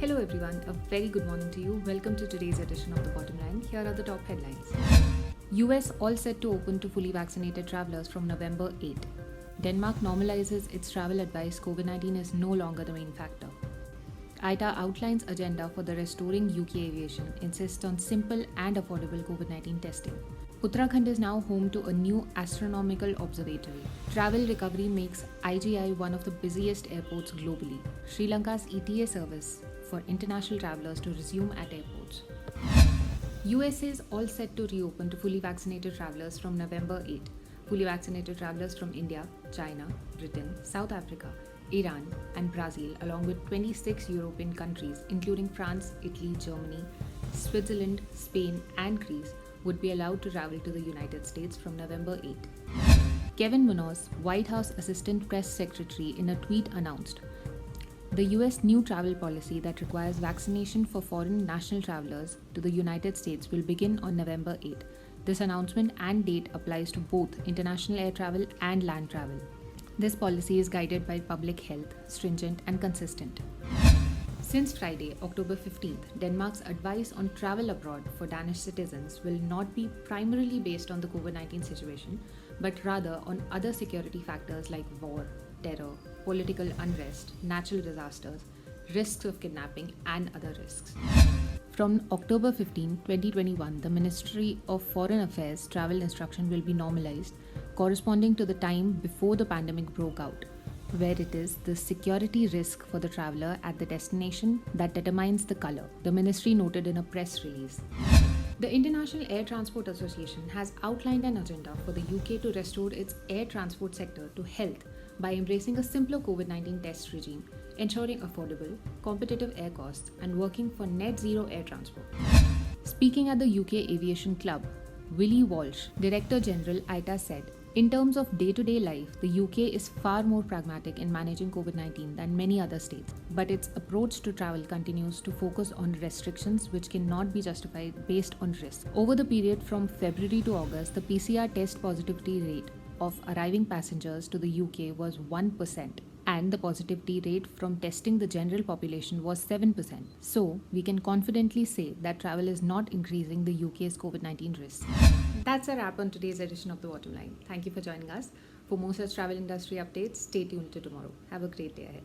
Hello everyone, a very good morning to you. Welcome to today's edition of the Bottomline. Here are the top headlines. US all set to open to fully vaccinated travelers from November 8. Denmark normalizes its travel advice. COVID-19 is no longer the main factor. IATA outlines agenda for the restoring UK aviation, insists on simple and affordable COVID-19 testing. Uttarakhand is now home to a new astronomical observatory. Travel recovery makes IGI one of the busiest airports globally. Sri Lanka's ETA service for international travelers to resume at airports. USA is all set to reopen to fully vaccinated travelers from November 8. Fully vaccinated travelers from India, China, Britain, South Africa, Iran, and Brazil, along with 26 European countries, including France, Italy, Germany, Switzerland, Spain, and Greece, would be allowed to travel to the United States from November 8. Kevin Munoz, White House Assistant Press Secretary, in a tweet announced, the US new travel policy that requires vaccination for foreign national travelers to the United States will begin on November 8. This announcement and date applies to both international air travel and land travel. This policy is guided by public health, stringent and consistent. Since Friday, October 15th, Denmark's advice on travel abroad for Danish citizens will not be primarily based on the COVID-19 situation, but rather on other security factors like war, terror, political unrest, natural disasters, risks of kidnapping, and other risks. From October 15, 2021, the Ministry of Foreign Affairs travel instruction will be normalized, corresponding to the time before the pandemic broke out, where it is the security risk for the traveler at the destination that determines the color, the ministry noted in a press release. The International Air Transport Association has outlined an agenda for the UK to restore its air transport sector to health by embracing a simpler COVID-19 test regime, ensuring affordable, competitive air costs, and working for net zero air transport. Speaking at the UK Aviation Club, Willie Walsh, Director General IATA, said, in terms of day-to-day life, the UK is far more pragmatic in managing COVID-19 than many other states, but its approach to travel continues to focus on restrictions which cannot be justified based on risk. Over the period from February to August, the PCR test positivity rate of arriving passengers to the UK was 1%, and the positivity rate from testing the general population was 7%. So, we can confidently say that travel is not increasing the UK's COVID-19 risk. That's a wrap on today's edition of The Bottomline. Thank you for joining us. For more such travel industry updates, stay tuned to tomorrow. Have a great day ahead.